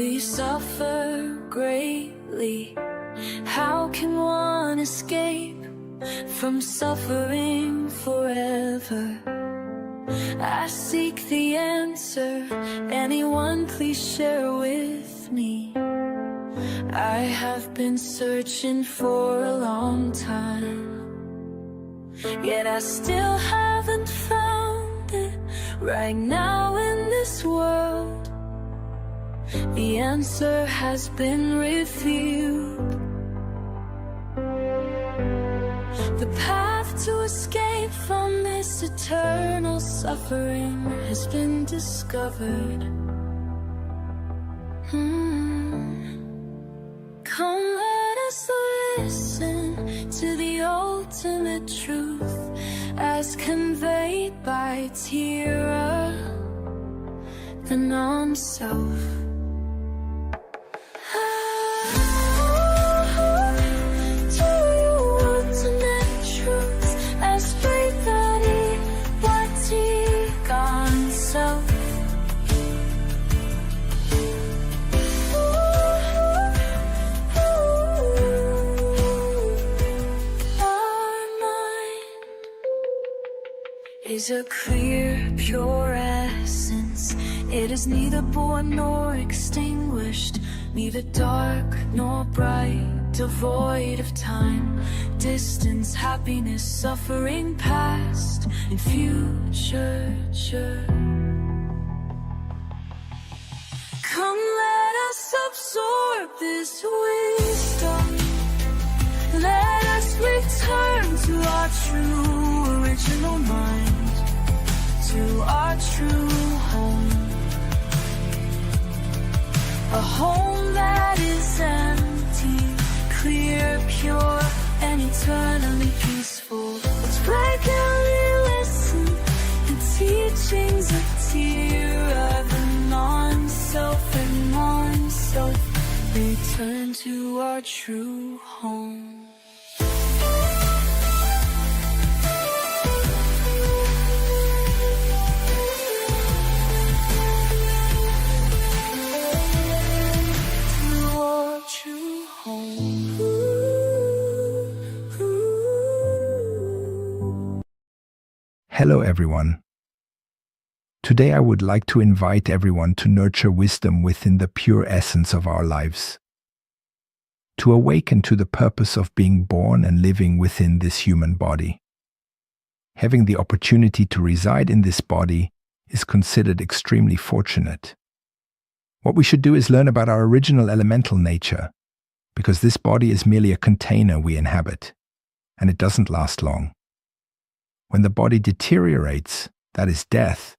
Please suffer greatly. How can one escape from suffering forever? I seek the answer. Anyone please share with me. I have been searching for a long time, yet I still haven't found it. Right now in this world, the answer has been revealed. The path to escape from this eternal suffering has been discovered. Come, let us listen to the ultimate truth as conveyed by Tira, the non-self. Is a clear, pure essence. It is neither born nor extinguished, neither dark nor bright, devoid of time, distance, happiness, suffering, past and future. Come, let us absorb this wisdom. Let us return to our true original mind, to our true home. A home that is empty, clear, pure, and eternally peaceful. Let's regularly listen to teachings of Tira, the non-self and non-self. Return to our true home. Hello everyone. Today I would like to invite everyone to nurture wisdom within the pure essence of our lives. To awaken to the purpose of being born and living within this human body. Having the opportunity to reside in this body is considered extremely fortunate. What we should do is learn about our original elemental nature, because this body is merely a container we inhabit, and it doesn't last long. When the body deteriorates, that is death,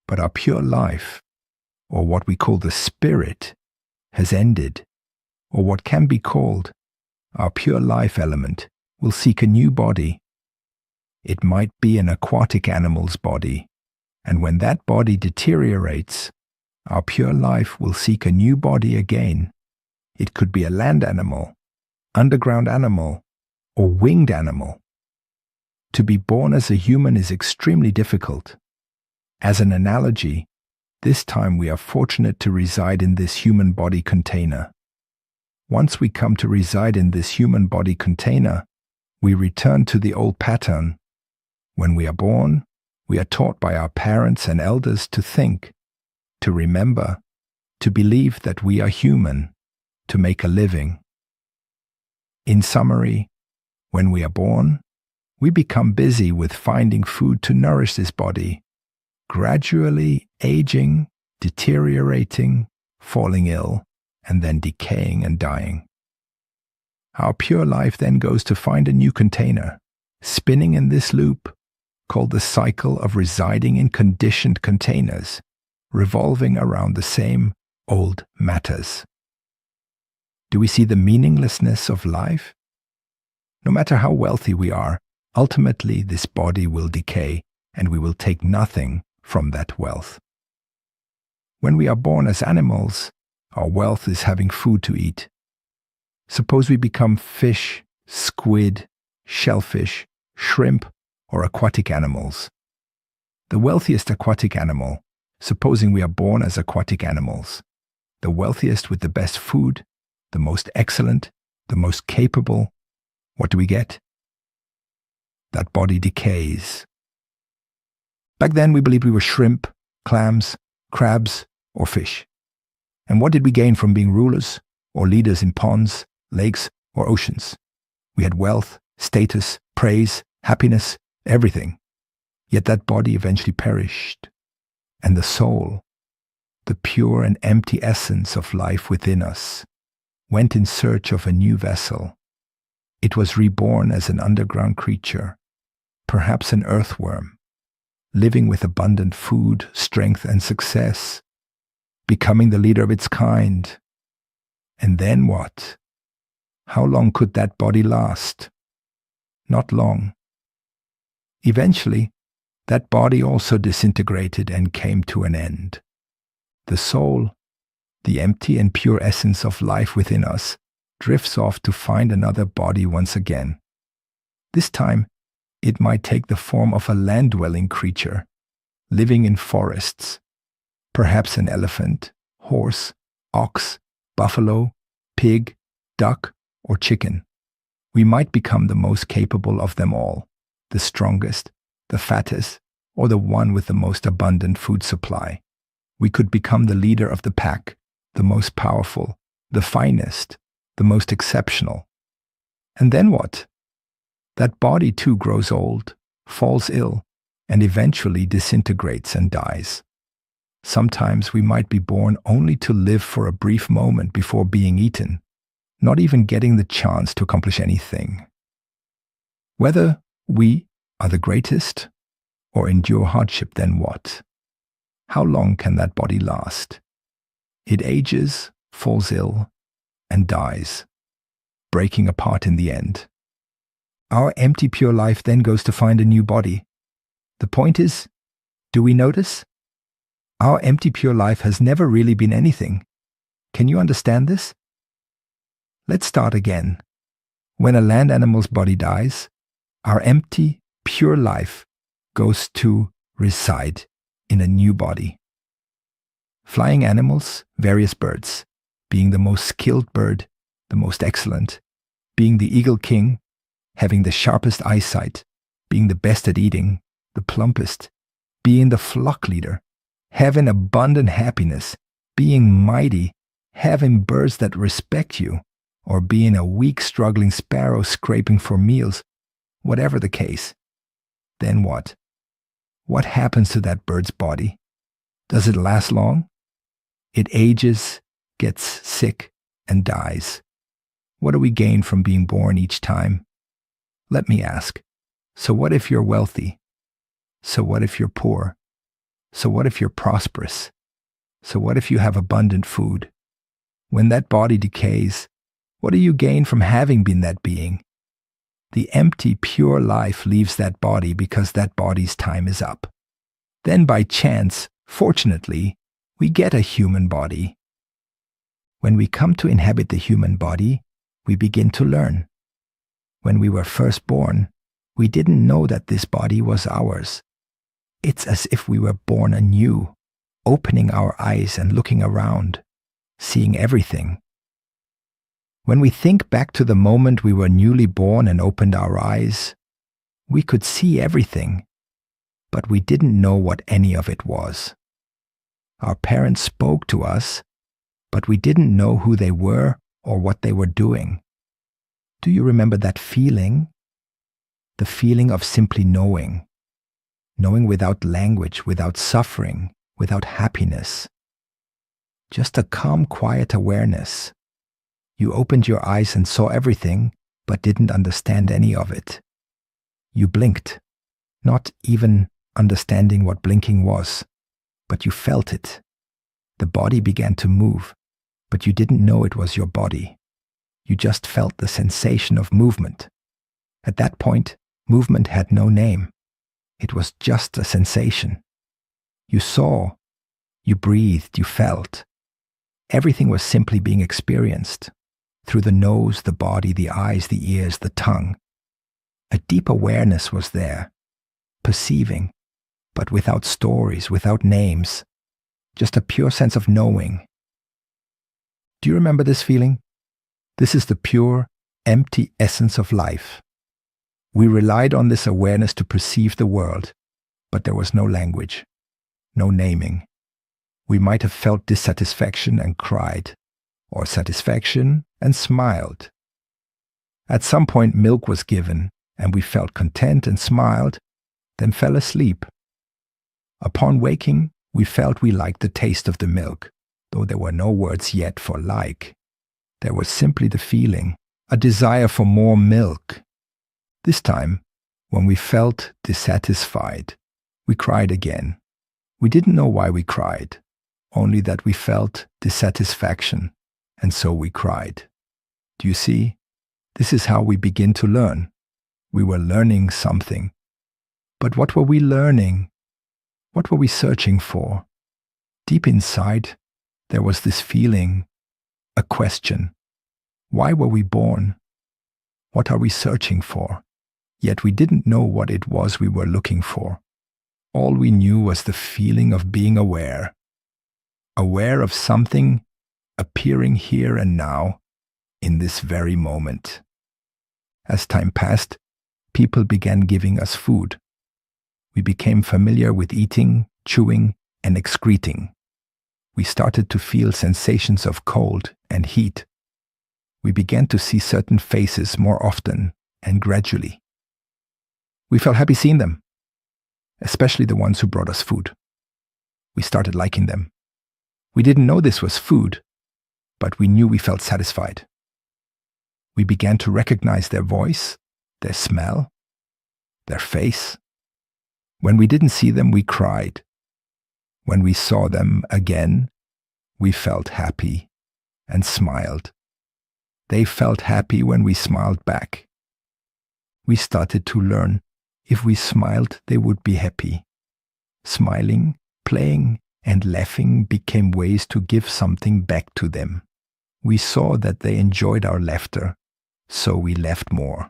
but our pure life, or what we call the spirit, has ended, or what can be called our pure life element will seek a new body. It might be an aquatic animal's body, and when that body deteriorates, our pure life will seek a new body again. It could be a land animal, underground animal, or winged animal. To be born as a human is extremely difficult. As an analogy, this time we are fortunate to reside in this human body container. Once we come to reside in this human body container, we return to the old pattern. When we are born, we are taught by our parents and elders to think, to remember, to believe that we are human, to make a living. In summary, when we are born, we become busy with finding food to nourish this body, gradually aging, deteriorating, falling ill, and then decaying and dying. Our pure life then goes to find a new container, spinning in this loop, called the cycle of residing in conditioned containers, revolving around the same old matters. Do we see the meaninglessness of life? No matter how wealthy we are, ultimately this body will decay, and we will take nothing from that wealth. When we are born as animals, our wealth is having food to eat. Suppose we become fish, squid, shellfish, shrimp, or aquatic animals. The wealthiest aquatic animal, supposing we are born as aquatic animals, the wealthiest with the best food, the most excellent, the most capable. What do we get? That body decays. Back then we believed we were shrimp, clams, crabs, or fish. And what did we gain from being rulers or leaders in ponds, lakes, or oceans? We had wealth, status, praise, happiness, everything. Yet that body eventually perished. And the soul, the pure and empty essence of life within us, went in search of a new vessel. It was reborn as an underground creature, perhaps an earthworm, living with abundant food, strength, and success, becoming the leader of its kind. And then what? How long could that body last? Not long. Eventually, that body also disintegrated and came to an end. The soul, the empty and pure essence of life within us, drifts off to find another body once again. This time, it might take the form of a land-dwelling creature, living in forests, perhaps an elephant, horse, ox, buffalo, pig, duck, or chicken. We might become the most capable of them all, the strongest, the fattest, or the one with the most abundant food supply. We could become the leader of the pack, the most powerful, the finest, the most exceptional. And then what? That body too grows old, falls ill, and eventually disintegrates and dies. Sometimes we might be born only to live for a brief moment before being eaten, not even getting the chance to accomplish anything. Whether we are the greatest or endure hardship, then what? How long can that body last? It ages, falls ill, and dies, breaking apart in the end. Our empty pure life then goes to find a new body. The point is, do we notice? Our empty pure life has never really been anything. Can you understand this? Let's start again. When a land animal's body dies, our empty, pure life goes to reside in a new body. Flying animals, various birds, being the most skilled bird, the most excellent, being the eagle king, having the sharpest eyesight, being the best at eating, the plumpest, being the flock leader, having abundant happiness, being mighty, having birds that respect you, or being a weak, struggling sparrow scraping for meals, whatever the case. Then what? What happens to that bird's body? Does it last long? It ages, gets sick, and dies. What do we gain from being born each time? Let me ask, so what if you're wealthy? So what if you're poor? So what if you're prosperous? So what if you have abundant food? When that body decays, what do you gain from having been that being? The empty, pure life leaves that body because that body's time is up. Then by chance, fortunately, we get a human body. When we come to inhabit the human body, we begin to learn. When we were first born, we didn't know that this body was ours. It's as if we were born anew, opening our eyes and looking around, seeing everything. When we think back to the moment we were newly born and opened our eyes, we could see everything, but we didn't know what any of it was. Our parents spoke to us, but we didn't know who they were or what they were doing. Do you remember that feeling? The feeling of simply knowing. Knowing without language, without suffering, without happiness. Just a calm, quiet awareness. You opened your eyes and saw everything, but didn't understand any of it. You blinked, not even understanding what blinking was, but you felt it. The body began to move, but you didn't know it was your body. You just felt the sensation of movement. At that point, movement had no name. It was just a sensation. You saw, you breathed, you felt. Everything was simply being experienced. Through the nose, the body, the eyes, the ears, the tongue. A deep awareness was there, perceiving, but without stories, without names. Just a pure sense of knowing. Do you remember this feeling? This is the pure, empty essence of life. We relied on this awareness to perceive the world, but there was no language, no naming. We might have felt dissatisfaction and cried, or satisfaction and smiled. At some point, milk was given, and we felt content and smiled, then fell asleep. Upon waking, we felt we liked the taste of the milk, though there were no words yet for like. There was simply the feeling, a desire for more milk. This time, when we felt dissatisfied, we cried again. We didn't know why we cried, only that we felt dissatisfaction, and so we cried. Do you see? This is how we begin to learn. We were learning something. But what were we learning? What were we searching for? Deep inside, there was this feeling, a question. Why were we born? What are we searching for? Yet we didn't know what it was we were looking for. All we knew was the feeling of being aware. Aware of something appearing here and now, in this very moment. As time passed, people began giving us food. We became familiar with eating, chewing, and excreting. We started to feel sensations of cold and heat. We began to see certain faces more often and gradually. We felt happy seeing them, especially the ones who brought us food. We started liking them. We didn't know this was food, but we knew we felt satisfied. We began to recognize their voice, their smell, their face. When we didn't see them, we cried. When we saw them again, we felt happy and smiled. They felt happy when we smiled back. We started to learn if we smiled, they would be happy. Smiling, playing, and laughing became ways to give something back to them. We saw that they enjoyed our laughter, so we laughed more.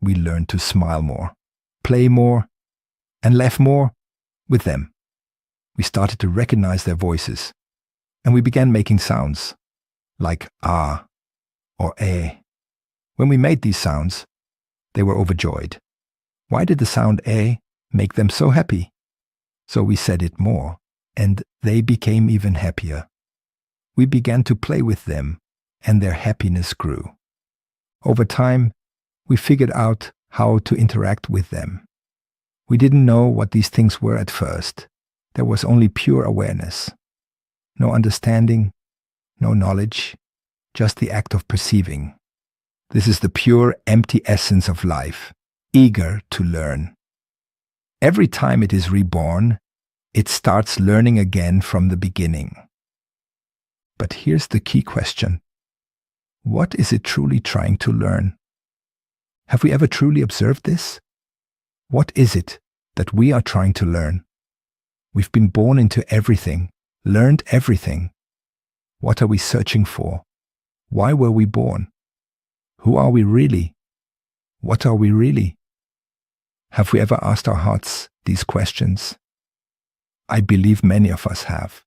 We learned to smile more, play more, and laugh more with them. We started to recognize their voices, and we began making sounds, like ah or eh. When we made these sounds, they were overjoyed. Why did the sound eh make them so happy? So we said it more, and they became even happier. We began to play with them, and their happiness grew. Over time, we figured out how to interact with them. We didn't know what these things were at first. There was only pure awareness. No understanding, no knowledge, just the act of perceiving. This is the pure, empty essence of life, eager to learn. Every time it is reborn, it starts learning again from the beginning. But here's the key question. What is it truly trying to learn? Have we ever truly observed this? What is it that we are trying to learn? We've been born into everything, learned everything. What are we searching for? Why were we born? Who are we really? What are we really? Have we ever asked our hearts these questions? I believe many of us have.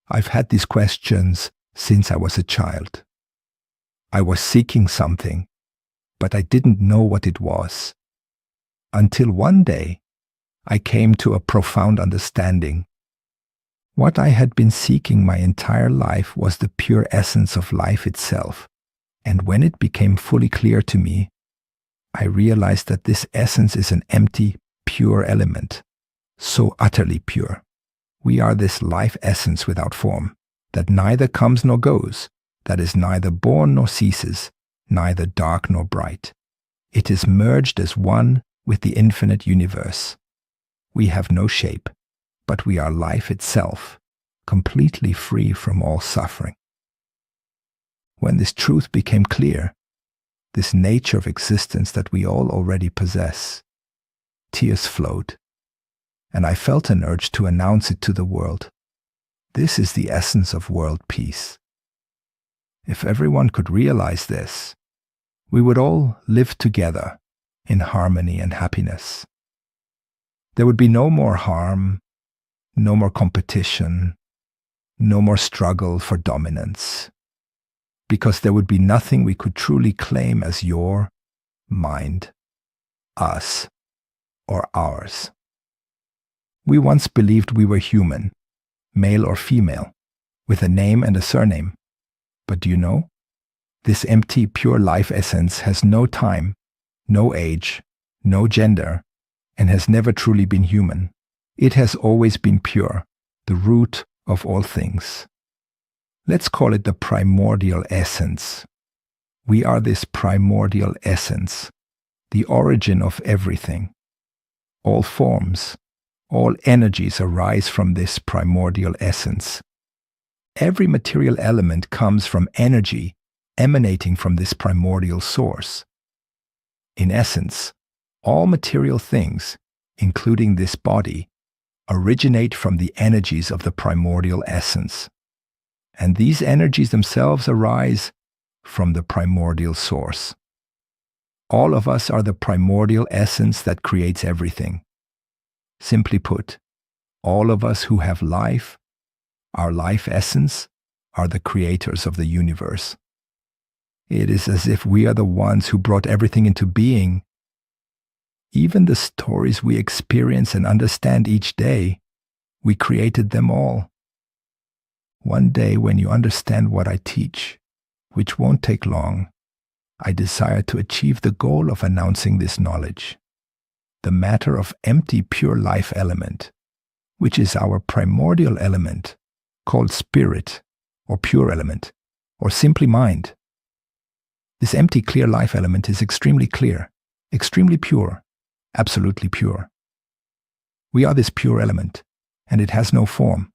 I've had these questions since I was a child. I was seeking something, but I didn't know what it was. Until one day, I came to a profound understanding. What I had been seeking my entire life was the pure essence of life itself. And when it became fully clear to me, I realized that this essence is an empty, pure element, so utterly pure. We are this life essence without form, that neither comes nor goes, that is neither born nor ceases, neither dark nor bright. It is merged as one with the infinite universe. We have no shape, but we are life itself, completely free from all suffering. When this truth became clear, this nature of existence that we all already possess, tears flowed, and I felt an urge to announce it to the world. This is the essence of world peace. If everyone could realize this, we would all live together in harmony and happiness. There would be no more harm, no more competition, no more struggle for dominance. because there would be nothing we could truly claim as your mind, us, or ours. We once believed we were human, male or female, with a name and a surname. But do you know? This empty, pure life essence has no time, no age, no gender, and has never truly been human. It has always been pure, the root of all things. Let's call it the primordial essence. We are this primordial essence, the origin of everything. All forms, all energies arise from this primordial essence. Every material element comes from energy emanating from this primordial source. In essence, all material things, including this body, originate from the energies of the primordial essence. And these energies themselves arise from the primordial source. All of us are the primordial essence that creates everything. Simply put, all of us who have life, our life essence, are the creators of the universe. It is as if we are the ones who brought everything into being. Even the stories we experience and understand each day, we created them all. One day when you understand what I teach, which won't take long, I desire to achieve the goal of announcing this knowledge. The matter of empty pure life element, which is our primordial element, called spirit, or pure element, or simply mind. This empty clear life element is extremely clear, extremely pure, absolutely pure. We are this pure element, and it has no form.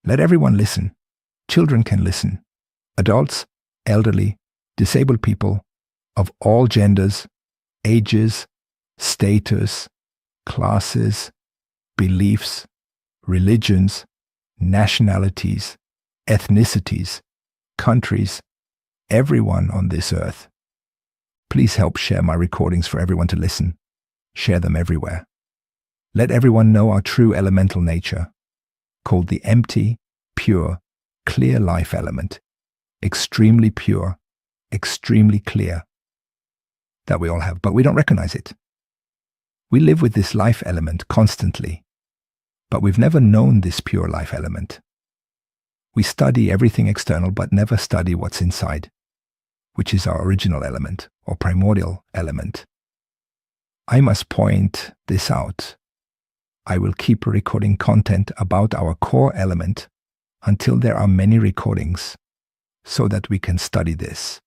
Let everyone listen. Children can listen. Adults, elderly, disabled people, of all genders, ages, status, classes, beliefs, religions, nationalities, ethnicities, countries, everyone on this earth. Please help share my recordings for everyone to listen. Share them everywhere. Let everyone know our true elemental nature, called the empty, pure, clear life element, extremely pure, extremely clear, that we all have, but we don't recognize it. We live with this life element constantly, but we've never known this pure life element. We study everything external, but never study what's inside, which is our original element, or primordial element. I must point this out. I will keep recording content about our core element until there are many recordings, so that we can study this.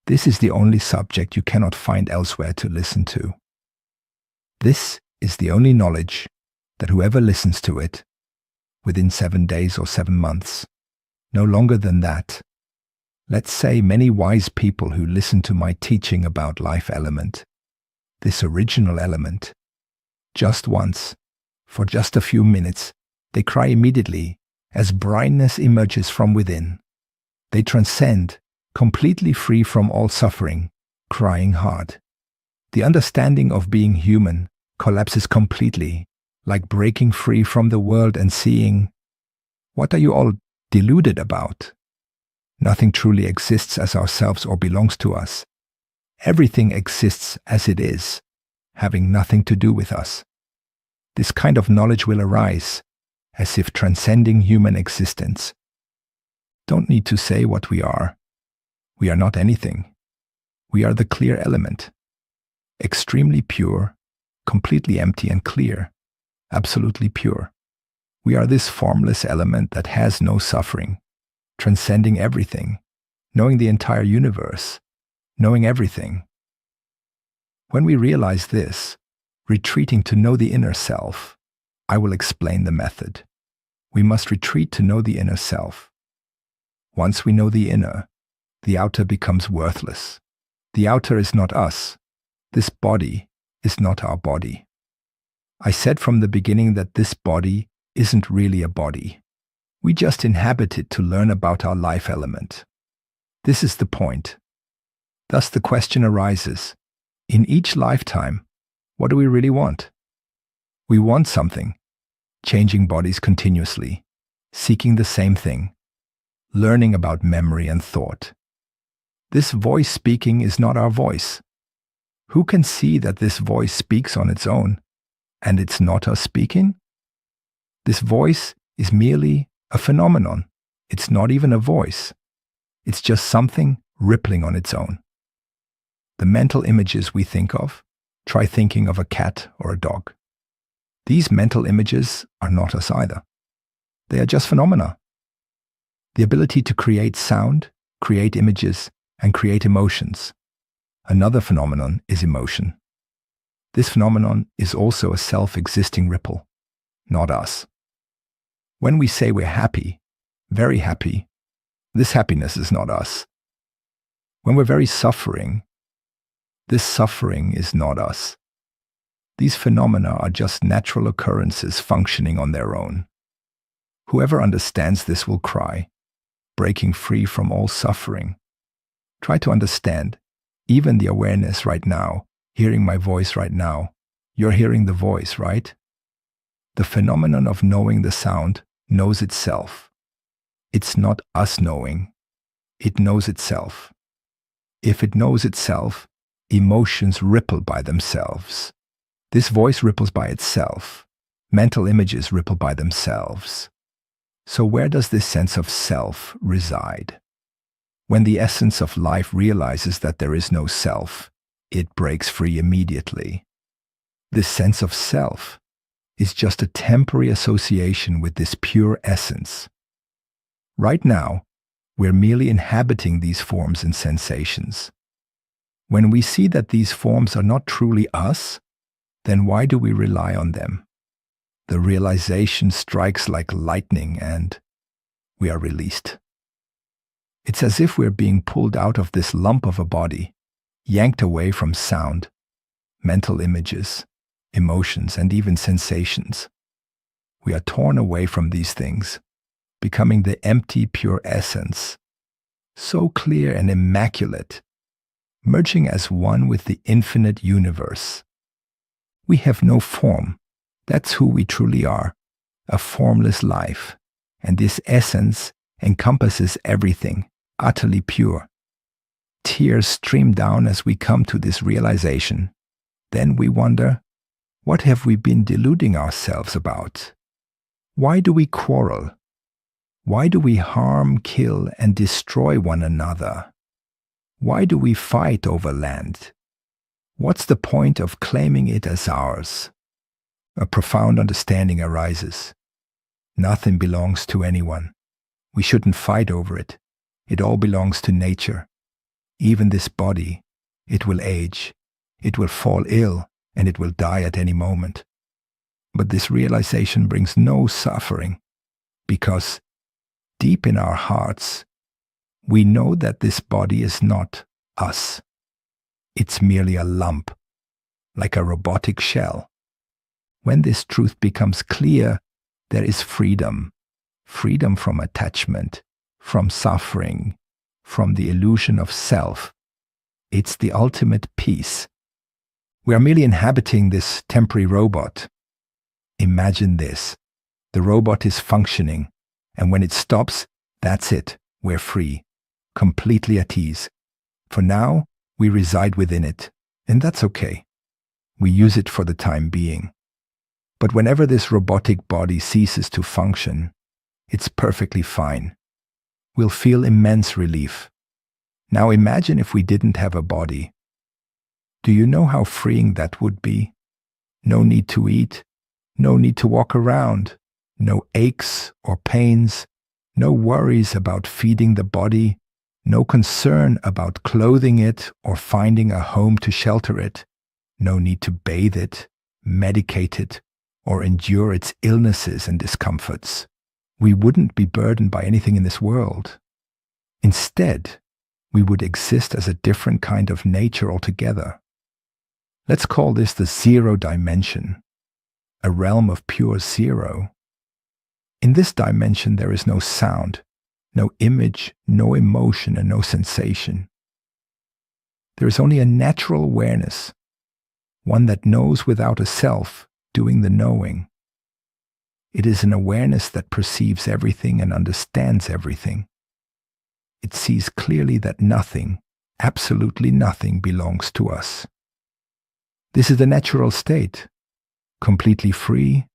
This is the only subject you cannot find elsewhere to listen to. This is the only knowledge that whoever listens to it, within 7 days or 7 months, no longer than that, let's say many wise people who listen to my teaching about life element, this original element, just once, for just a few minutes, they cry immediately as brightness emerges from within. They transcend, completely free from all suffering, crying hard. The understanding of being human collapses completely, like breaking free from the world and seeing, what are you all deluded about? Nothing truly exists as ourselves or belongs to us. Everything exists as it is, having nothing to do with us. This kind of knowledge will arise, as if transcending human existence. Don't need to say what we are. We are not anything. We are the clear element, extremely pure, completely empty and clear, absolutely pure. We are this formless element that has no suffering, transcending everything, knowing the entire universe, knowing everything. When we realize this, retreating to know the inner self, I will explain the method. We must retreat to know the inner self. Once we know the inner, the outer becomes worthless. The outer is not us. This body is not our body. I said from the beginning that this body isn't really a body. We just inhabit it to learn about our life element. This is the point. Thus the question arises, in each lifetime, what do we really want? We want something, changing bodies continuously, seeking the same thing. learning about memory and thought. This voice speaking is not our voice. Who can see that this voice speaks on its own, and it's not us speaking? This voice is merely a phenomenon. It's not even a voice. It's just something rippling on its own. The mental images we think of, try thinking of a cat or a dog. These mental images are not us either. They are just phenomena. The ability to create sound, create images, and create emotions. Another phenomenon is emotion. This phenomenon is also a self-existing ripple, not us. When we say we're happy, very happy, this happiness is not us. When we're very suffering, this suffering is not us. These phenomena are just natural occurrences functioning on their own. Whoever understands this will cry, breaking free from all suffering. Try to understand, even the awareness right now, hearing my voice right now. You're hearing the voice, right? The phenomenon of knowing the sound knows itself. It's not us knowing. It knows itself. If it knows itself, emotions ripple by themselves. This voice ripples by itself. Mental images ripple by themselves. So where does this sense of self reside? When the essence of life realizes that there is no self, it breaks free immediately. This sense of self is just a temporary association with this pure essence. Right now, we're merely inhabiting these forms and sensations. When we see that these forms are not truly us, then why do we rely on them? The realization strikes like lightning and we are released. It's as if we're being pulled out of this lump of a body, yanked away from sound, mental images, emotions, and even sensations. We are torn away from these things, becoming the empty, pure essence, so clear and immaculate, merging as one with the infinite universe. We have no form. That's who we truly are, a formless life, and this essence encompasses everything, utterly pure. Tears stream down as we come to this realization. Then we wonder, what have we been deluding ourselves about? Why do we quarrel? Why do we harm, kill, and destroy one another? Why do we fight over land? What's the point of claiming it as ours? A profound understanding arises. Nothing belongs to anyone. We shouldn't fight over it. It all belongs to nature. Even this body, it will age, it will fall ill, and it will die at any moment. But this realization brings no suffering, because deep in our hearts, we know that this body is not us. It's merely a lump, like a robotic shell. When this truth becomes clear, there is freedom. Freedom from attachment, from suffering, from the illusion of self. It's the ultimate peace. We are merely inhabiting this temporary robot. Imagine this. The robot is functioning, and when it stops, that's it. We're free, completely at ease. For now, we reside within it, and that's okay. We use it for the time being. But whenever this robotic body ceases to function, it's perfectly fine. We'll feel immense relief. Now imagine if we didn't have a body. Do you know how freeing that would be? No need to eat, no need to walk around, no aches or pains, no worries about feeding the body, no concern about clothing it or finding a home to shelter it, no need to bathe it, medicate it, or endure its illnesses and discomforts. We wouldn't be burdened by anything in this world. Instead, we would exist as a different kind of nature altogether. Let's call this the zero dimension, a realm of pure zero. In this dimension, there is no sound, no image, no emotion, and no sensation. There is only a natural awareness, one that knows without a self, doing the knowing. It is an awareness that perceives everything and understands everything. It sees clearly that nothing, absolutely nothing, belongs to us. This is the natural state, completely free,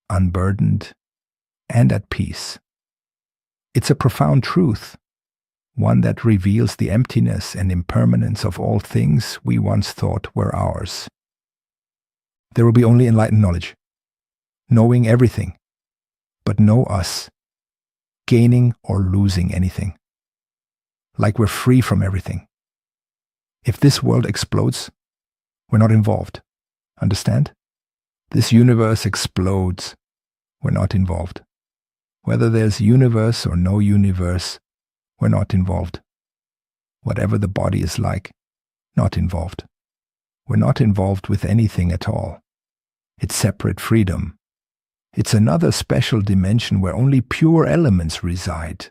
unburdened, and at peace. It's a profound truth, one that reveals the emptiness and impermanence of all things we once thought were ours. There will be only enlightened knowledge, knowing everything, but no us, gaining or losing anything, like we're free from everything. If this world explodes, we're not involved. Understand? This universe explodes, we're not involved. Whether there's universe or no universe, we're not involved. Whatever the body is like, not involved. We're not involved with anything at all. It's separate freedom. It's another special dimension where only pure elements reside.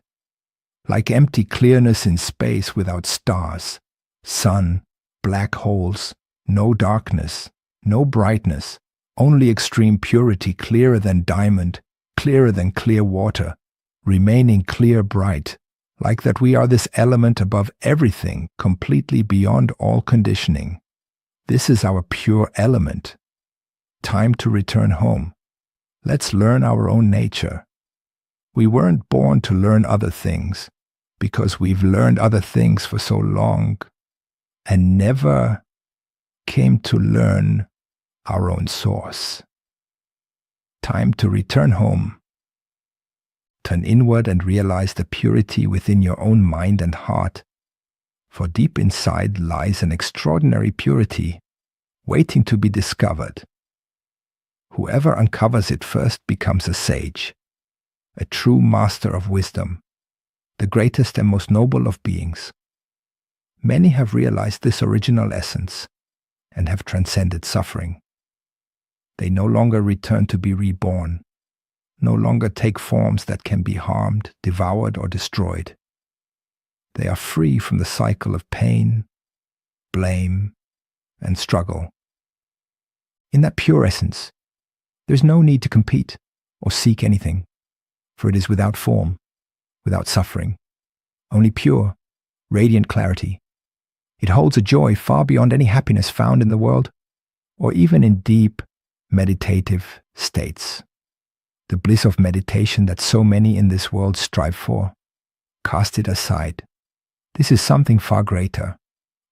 Like empty clearness in space without stars, sun, black holes, no darkness, no brightness, only extreme purity, clearer than diamond, clearer than clear water, remaining clear bright, like that we are this element above everything, completely beyond all conditioning. This is our pure element. Time to return home. Let's learn our own nature. We weren't born to learn other things, because we've learned other things for so long, and never came to learn our own source. Time to return home. Turn inward and realize the purity within your own mind and heart, for deep inside lies an extraordinary purity, waiting to be discovered. Whoever uncovers it first becomes a sage, a true master of wisdom, the greatest and most noble of beings. Many have realized this original essence and have transcended suffering. They no longer return to be reborn, no longer take forms that can be harmed, devoured, or destroyed. They are free from the cycle of pain, blame, and struggle. In that pure essence, there is no need to compete or seek anything, for it is without form, without suffering, only pure, radiant clarity. It holds a joy far beyond any happiness found in the world, or even in deep, meditative states. The bliss of meditation that so many in this world strive for, cast it aside. This is something far greater,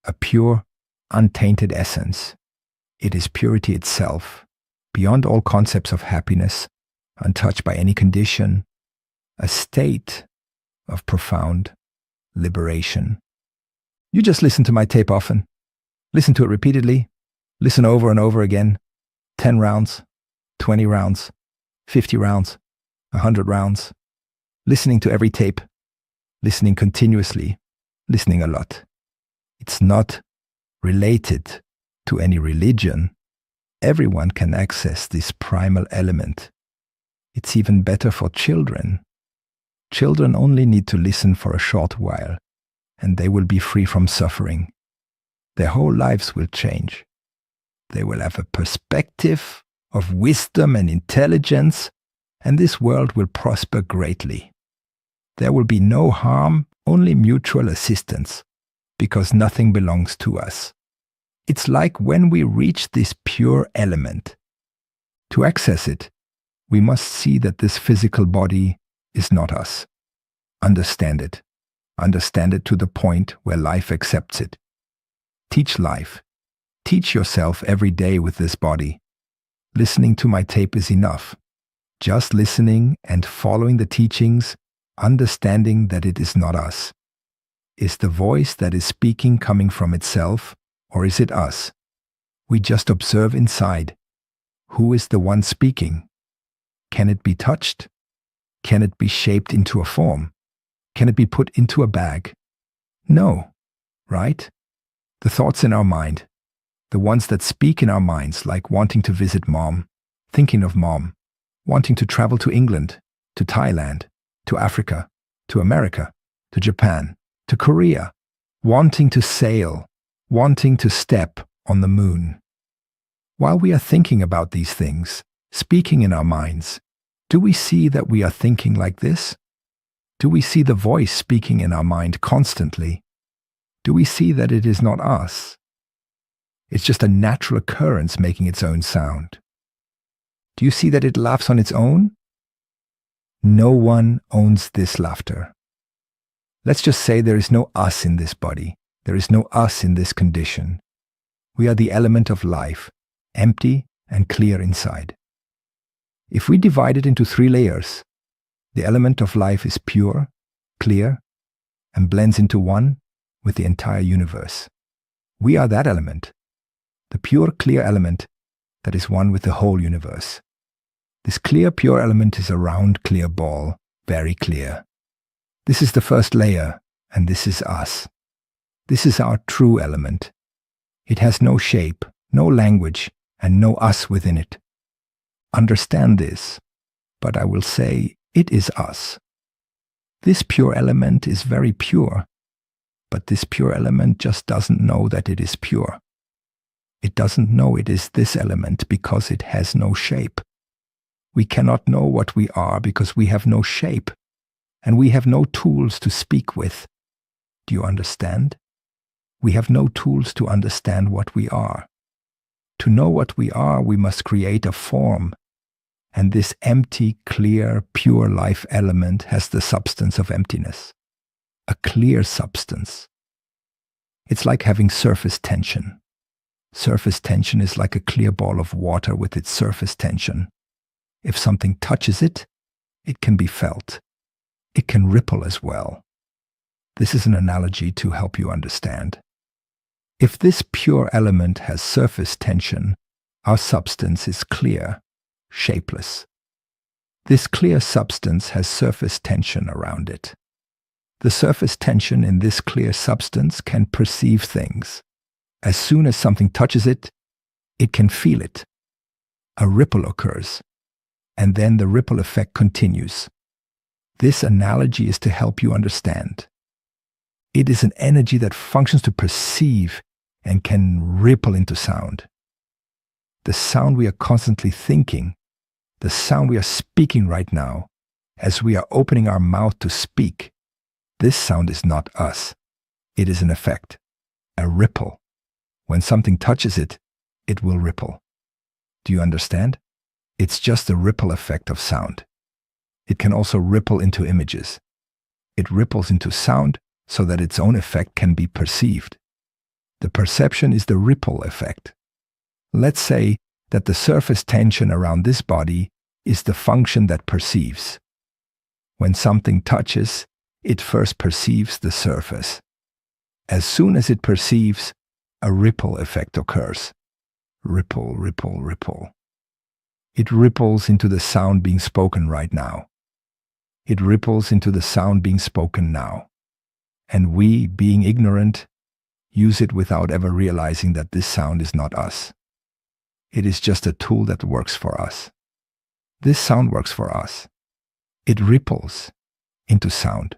a pure, untainted essence. It is purity itself, beyond all concepts of happiness, untouched by any condition, a state of profound liberation. You just listen to my tape often. Listen to it repeatedly. Listen over and over again. 10 rounds, 20 rounds, 50 rounds, 100 rounds. Listening to every tape. Listening continuously. Listening a lot. It's not related to any religion. Everyone can access this primal element. It's even better for children. Children only need to listen for a short while, and they will be free from suffering. Their whole lives will change. They will have a perspective of wisdom and intelligence, and this world will prosper greatly. There will be no harm, only mutual assistance, because nothing belongs to us. It's like when we reach this pure element. To access it, we must see that this physical body is not us. Understand it. Understand it to the point where life accepts it. Teach life. Teach yourself every day with this body. Listening to my tape is enough. Just listening and following the teachings, understanding that it is not us. Is the voice that is speaking coming from itself, or is it us? We just observe inside. Who is the one speaking? Can it be touched? Can it be shaped into a form? Can it be put into a bag? No, right? The thoughts in our mind, the ones that speak in our minds, like wanting to visit mom, thinking of mom, wanting to travel to England, to Thailand, to Africa, to America, to Japan, to Korea, wanting to sail, wanting to step on the moon. While we are thinking about these things, speaking in our minds, do we see that we are thinking like this? Do we see the voice speaking in our mind constantly? Do we see that it is not us? It's just a natural occurrence making its own sound. Do you see that it laughs on its own? No one owns this laughter. Let's just say there is no us in this body. There is no us in this condition. We are the element of life, empty and clear inside. If we divide it into 3 layers, the element of life is pure, clear, and blends into one with the entire universe. We are that element, the pure, clear element that is one with the whole universe. This clear, pure element is a round, clear ball, very clear. This is the first layer, and this is us. This is our true element. It has no shape, no language, and no us within it. Understand this, but I will say it is us. This pure element is very pure, but this pure element just doesn't know that it is pure. It doesn't know it is this element because it has no shape. We cannot know what we are because we have no shape, and we have no tools to speak with. Do you understand? We have no tools to understand what we are. To know what we are, we must create a form, and this empty, clear, pure life element has the substance of emptiness. A clear substance. It's like having surface tension. Surface tension is like a clear ball of water with its surface tension. If something touches it, it can be felt. It can ripple as well. This is an analogy to help you understand. If this pure element has surface tension, our substance is clear, shapeless. This clear substance has surface tension around it. The surface tension in this clear substance can perceive things. As soon as something touches it, it can feel it. A ripple occurs, and then the ripple effect continues. This analogy is to help you understand. It is an energy that functions to perceive and can ripple into sound. The sound we are constantly thinking, the sound we are speaking right now, as we are opening our mouth to speak, this sound is not us. It is an effect, a ripple. When something touches it, it will ripple. Do you understand? It's just a ripple effect of sound. It can also ripple into images. It ripples into sound so that its own effect can be perceived. The perception is the ripple effect. Let's say that the surface tension around this body is the function that perceives. When something touches, it first perceives the surface. As soon as it perceives, a ripple effect occurs. Ripple, ripple, ripple. It ripples into the sound being spoken right now. It ripples into the sound being spoken now. And we, being ignorant, use it without ever realizing that this sound is not us. It is just a tool that works for us. This sound works for us. It ripples into sound.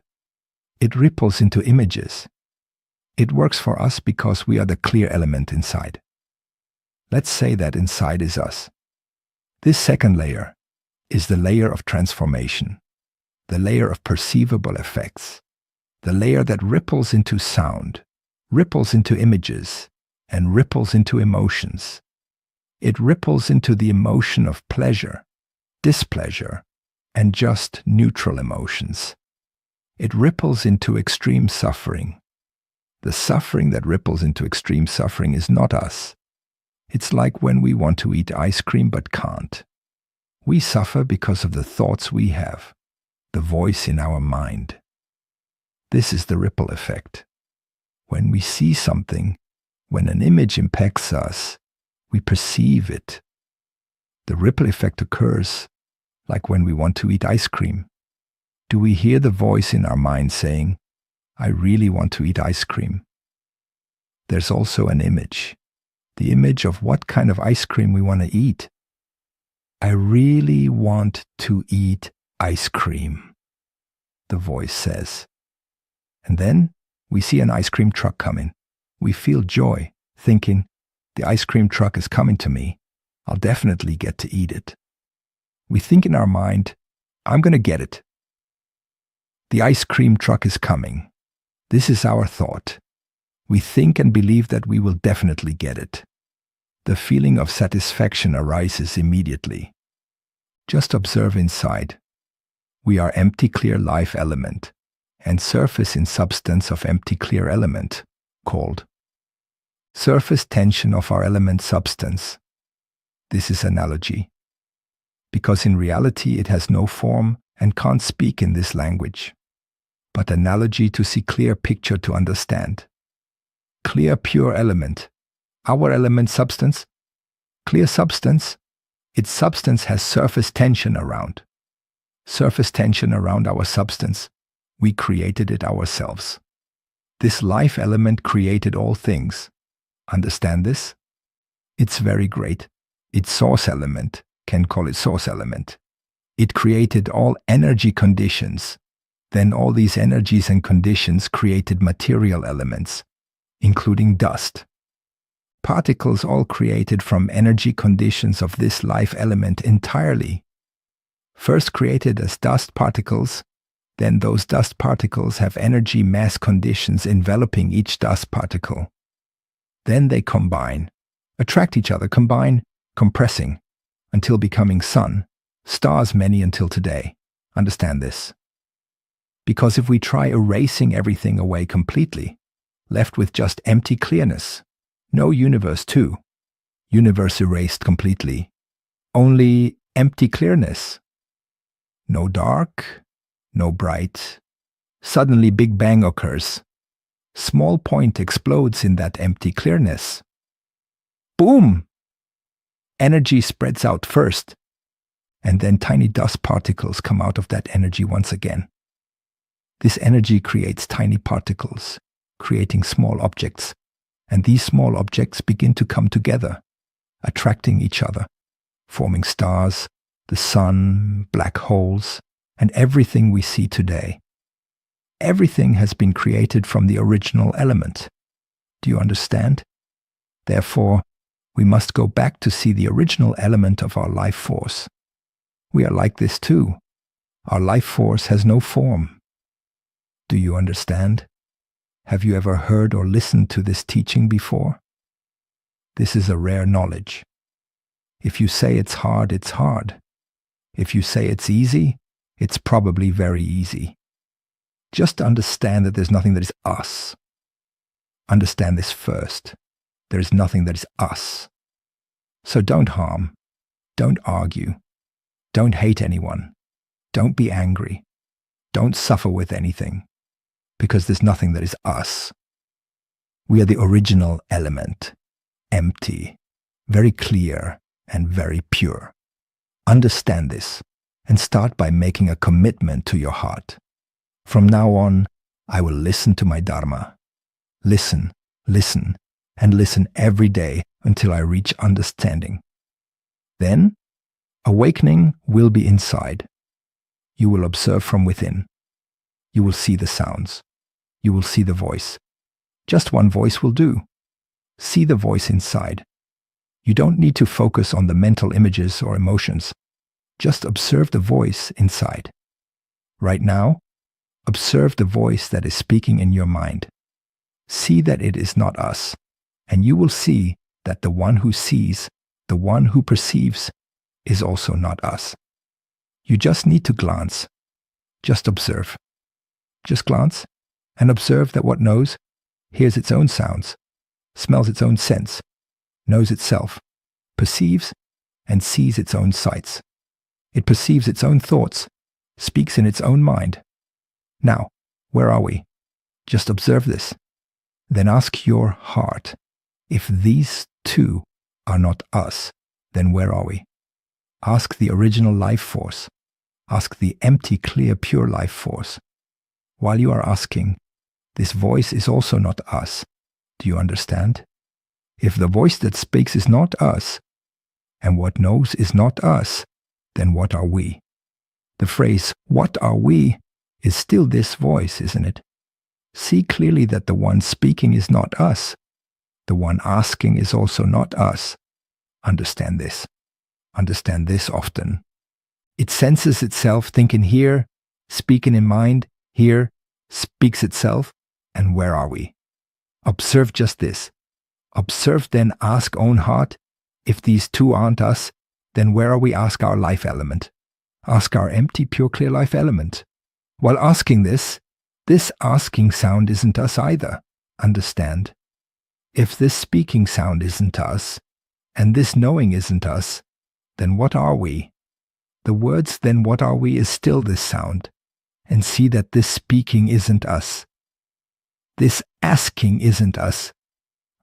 It ripples into images. It works for us because we are the clear element inside. Let's say that inside is us. This second layer is the layer of transformation, the layer of perceivable effects, the layer that ripples into sound, ripples into images, and ripples into emotions. It ripples into the emotion of pleasure, displeasure, and just neutral emotions. It ripples into extreme suffering. The suffering that ripples into extreme suffering is not us. It's like when we want to eat ice cream but can't. We suffer because of the thoughts we have, the voice in our mind. This is the ripple effect. When we see something, when an image impacts us, we perceive it. The ripple effect occurs like when we want to eat ice cream. Do we hear the voice in our mind saying, "I really want to eat ice cream"? There's also an image, the image of what kind of ice cream we want to eat. I really want to eat ice cream, the voice says. And then we see an ice cream truck coming. We feel joy, thinking, the ice cream truck is coming to me. I'll definitely get to eat it. We think in our mind, I'm going to get it. The ice cream truck is coming. This is our thought. We think and believe that we will definitely get it. The feeling of satisfaction arises immediately. Just observe inside. We are empty clear life element, and surface in substance of empty clear element, called surface tension of our element substance. This is analogy, because in reality it has no form and can't speak in this language, but analogy to see clear picture to understand. Clear pure element, our element substance, clear substance, its substance has surface tension around. Surface tension around our substance, we created it ourselves. This life element created all things. Understand this? It's very great. Its source element, can call it source element. It created all energy conditions. Then all these energies and conditions created material elements, including dust. Particles all created from energy conditions of this life element entirely. First created as dust particles, then those dust particles have energy mass conditions enveloping each dust particle. Then they combine, attract each other, combine, compressing, until becoming sun, stars many until today. Understand this. Because if we try erasing everything away completely, left with just empty clearness, no universe too, universe erased completely, only empty clearness, no dark, no bright, suddenly Big Bang occurs, small point explodes in that empty clearness. Boom! Energy spreads out first, and then tiny dust particles come out of that energy once again. This energy creates tiny particles, creating small objects, and these small objects begin to come together, attracting each other, forming stars, the sun, black holes, and everything we see today. Everything has been created from the original element. Do you understand? Therefore, we must go back to see the original element of our life force. We are like this too. Our life force has no form. Do you understand? Have you ever heard or listened to this teaching before? This is a rare knowledge. If you say it's hard, it's hard. If you say it's easy, it's probably very easy. Just understand that there's nothing that is us. Understand this first. There is nothing that is us. So don't harm. Don't argue. Don't hate anyone. Don't be angry. Don't suffer with anything. Because there's nothing that is us. We are the original element. Empty. Very clear and very pure. Understand this and start by making a commitment to your heart. From now on, I will listen to my Dharma. Listen, listen, and listen every day until I reach understanding. Then, awakening will be inside. You will observe from within. You will see the sounds. You will see the voice. Just one voice will do. See the voice inside. You don't need to focus on the mental images or emotions. Just observe the voice inside. Right now, observe the voice that is speaking in your mind. See that it is not us, and you will see that the one who sees, the one who perceives, is also not us. You just need to glance. Just observe. Just glance and observe that what knows hears its own sounds, smells its own scents, knows itself, perceives and sees its own sights. It perceives its own thoughts, speaks in its own mind. Now, where are we? Just observe this. Then ask your heart, if these two are not us, then where are we? Ask the original life force. Ask the empty, clear, pure life force. While you are asking, this voice is also not us. Do you understand? If the voice that speaks is not us, and what knows is not us, then what are we? The phrase, what are we, is still this voice, isn't it? See clearly that the one speaking is not us. The one asking is also not us. Understand this. Understand this often. It senses itself thinking here, speaking in mind, here, speaks itself, and where are we? Observe just this. Observe, then ask own heart, if these two aren't us, then where are we? Ask our life element. Ask our empty, pure, clear life element. While asking this asking sound isn't us either. Understand? If this speaking sound isn't us, and this knowing isn't us, then what are we? The words, then what are we, is still this sound. And see that this speaking isn't us. This asking isn't us.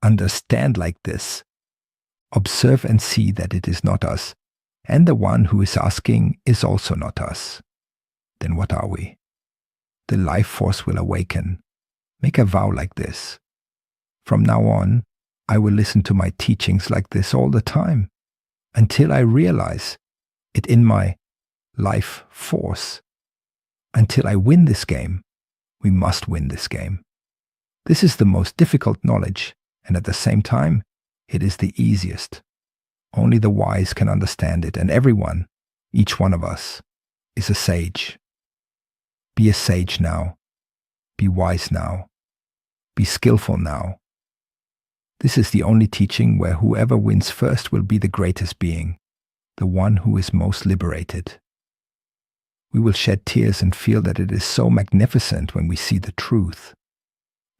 Understand like this. Observe and see that it is not us. And the one who is asking is also not us. Then what are we? The life force will awaken. Make a vow like this. From now on, I will listen to my teachings like this all the time, until I realize it in my life force. Until I win this game. We must win this game. This is the most difficult knowledge, and at the same time, it is the easiest. Only the wise can understand it, and everyone, each one of us, is a sage. Be a sage now. Be wise now. Be skillful now. This is the only teaching where whoever wins first will be the greatest being, the one who is most liberated. We will shed tears and feel that it is so magnificent when we see the truth,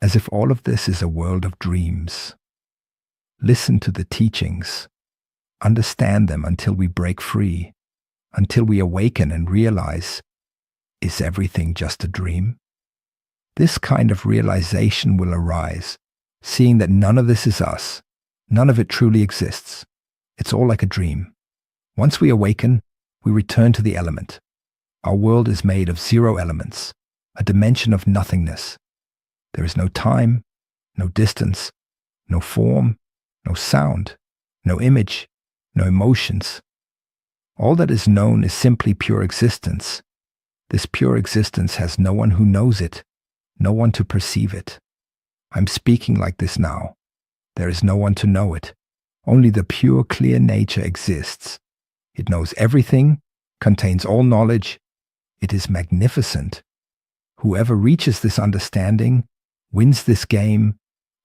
as if all of this is a world of dreams. Listen to the teachings. Understand them until we break free, until we awaken and realize, is everything just a dream? This kind of realization will arise, seeing that none of this is us, none of it truly exists. It's all like a dream. Once we awaken, we return to the element. Our world is made of 0 elements, a dimension of nothingness. There is no time, no distance, no form, no sound, no image, no emotions. All that is known is simply pure existence. This pure existence has no one who knows it, no one to perceive it. I'm speaking like this now. There is no one to know it. Only the pure, clear nature exists. It knows everything, contains all knowledge. It is magnificent. Whoever reaches this understanding, wins this game,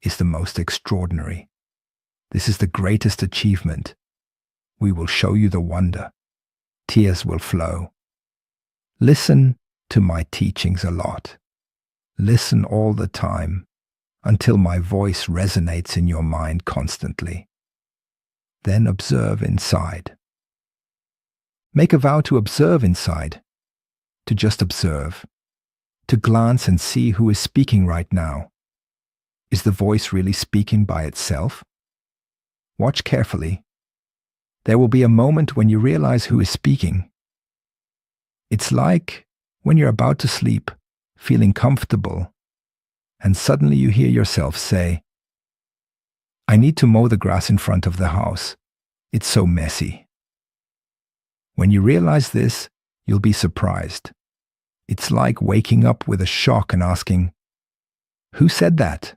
is the most extraordinary. This is the greatest achievement. We will show you the wonder. Tears will flow. Listen to my teachings a lot. Listen all the time, until my voice resonates in your mind constantly. Then observe inside. Make a vow to observe inside, to just observe, to glance and see who is speaking right now. Is the voice really speaking by itself? Watch carefully. There will be a moment when you realize who is speaking. It's like when you're about to sleep, feeling comfortable, and suddenly you hear yourself say, "I need to mow the grass in front of the house. It's so messy." When you realize this, you'll be surprised. It's like waking up with a shock and asking, "Who said that?"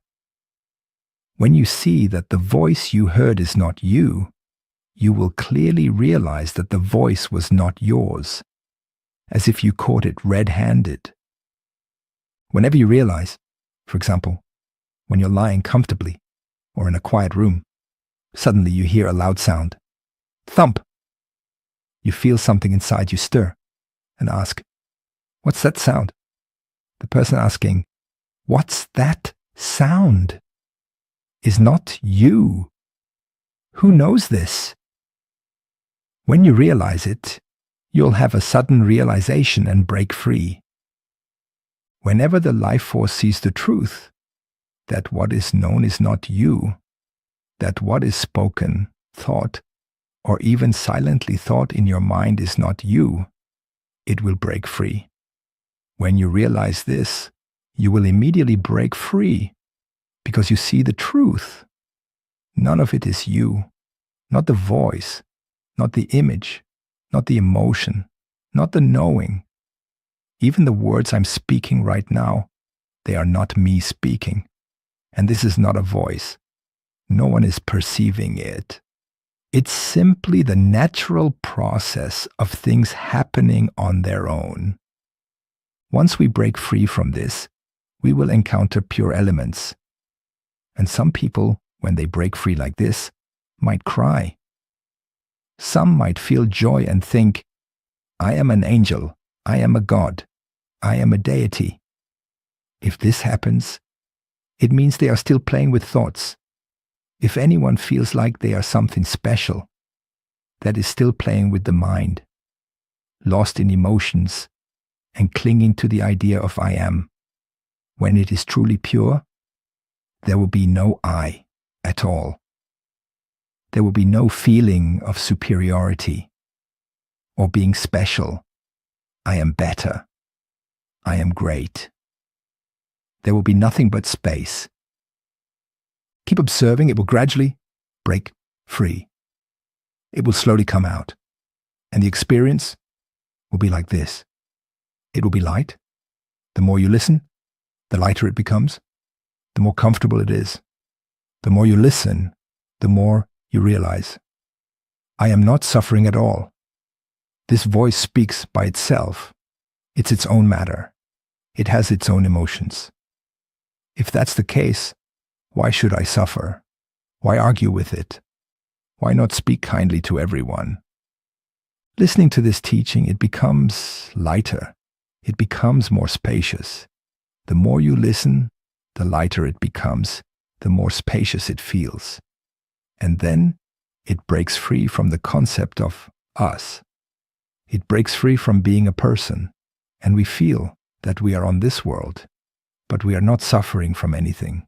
When you see that the voice you heard is not you, you will clearly realize that the voice was not yours, as if you caught it red-handed. Whenever you realize, for example, when you're lying comfortably or in a quiet room, suddenly you hear a loud sound. Thump! You feel something inside you stir and ask, "What's that sound?" The person asking, "What's that sound?" is not you. Who knows this? When you realize it, you'll have a sudden realization and break free. Whenever the life force sees the truth, that what is known is not you, that what is spoken, thought, or even silently thought in your mind is not you, it will break free. When you realize this, you will immediately break free because you see the truth. None of it is you, not the voice, not the image, not the emotion, not the knowing. Even the words I'm speaking right now, they are not me speaking. And this is not a voice. No one is perceiving it. It's simply the natural process of things happening on their own. Once we break free from this, we will encounter pure elements. And some people, when they break free like this, might cry. Some might feel joy and think, I am an angel, I am a god, I am a deity. If this happens, it means they are still playing with thoughts. If anyone feels like they are something special, that is still playing with the mind, lost in emotions, and clinging to the idea of I am. When it is truly pure, there will be no I at all. There will be no feeling of superiority or being special. I am better. I am great. There will be nothing but space. Keep observing, it will gradually break free. It will slowly come out, and the experience will be like this. It will be light. The more you listen, the lighter it becomes, the more comfortable it is. The more you listen, the more you realize, I am not suffering at all. This voice speaks by itself. It's its own matter. It has its own emotions. If that's the case, why should I suffer? Why argue with it? Why not speak kindly to everyone? Listening to this teaching, it becomes lighter. It becomes more spacious. The more you listen, the lighter it becomes, the more spacious it feels. And then it breaks free from the concept of us. It breaks free from being a person, and we feel that we are on this world, but we are not suffering from anything.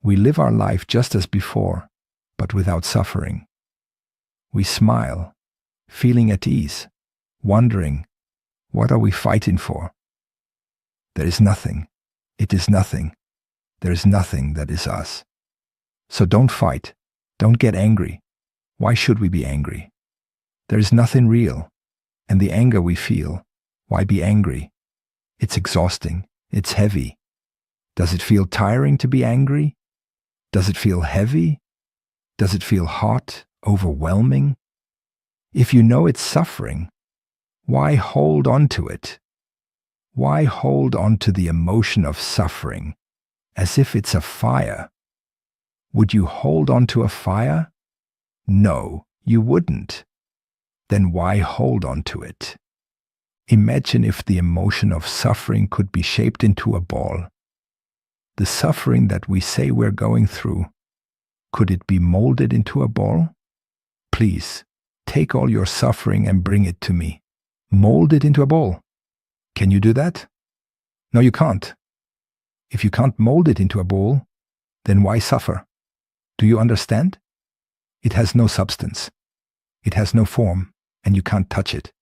We live our life just as before, but without suffering. We smile, feeling at ease, wondering, what are we fighting for? There is nothing. It is nothing. There is nothing that is us. So don't fight. Don't get angry. Why should we be angry? There is nothing real. And the anger we feel, why be angry? It's exhausting. It's heavy. Does it feel tiring to be angry? Does it feel heavy? Does it feel hot, overwhelming? If you know it's suffering, why hold on to it? Why hold on to the emotion of suffering as if it's a fire? Would you hold on to a fire? No, you wouldn't. Then why hold on to it? Imagine if the emotion of suffering could be shaped into a ball. The suffering that we say we're going through, could it be molded into a ball? Please, take all your suffering and bring it to me. Mold it into a ball. Can you do that? No, you can't. If you can't mold it into a ball, then why suffer? Do you understand? It has no substance. It has no form, and you can't touch it.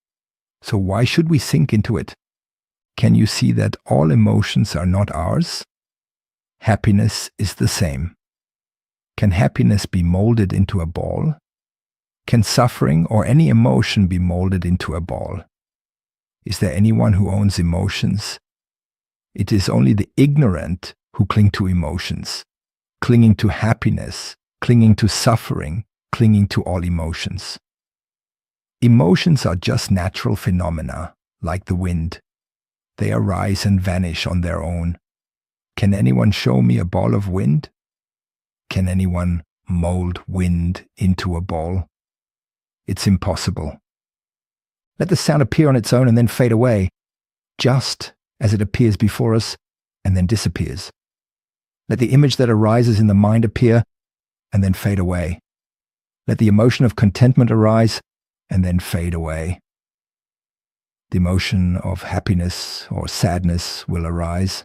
So why should we sink into it? Can you see that all emotions are not ours? Happiness is the same. Can happiness be molded into a ball? Can suffering or any emotion be molded into a ball? Is there anyone who owns emotions? It is only the ignorant who cling to emotions, clinging to happiness, clinging to suffering, clinging to all emotions. Emotions are just natural phenomena, like the wind. They arise and vanish on their own. Can anyone show me a ball of wind? Can anyone mold wind into a ball? It's impossible. Let the sound appear on its own and then fade away, just as it appears before us and then disappears. Let the image that arises in the mind appear and then fade away. Let the emotion of contentment arise and then fade away. The emotion of happiness or sadness will arise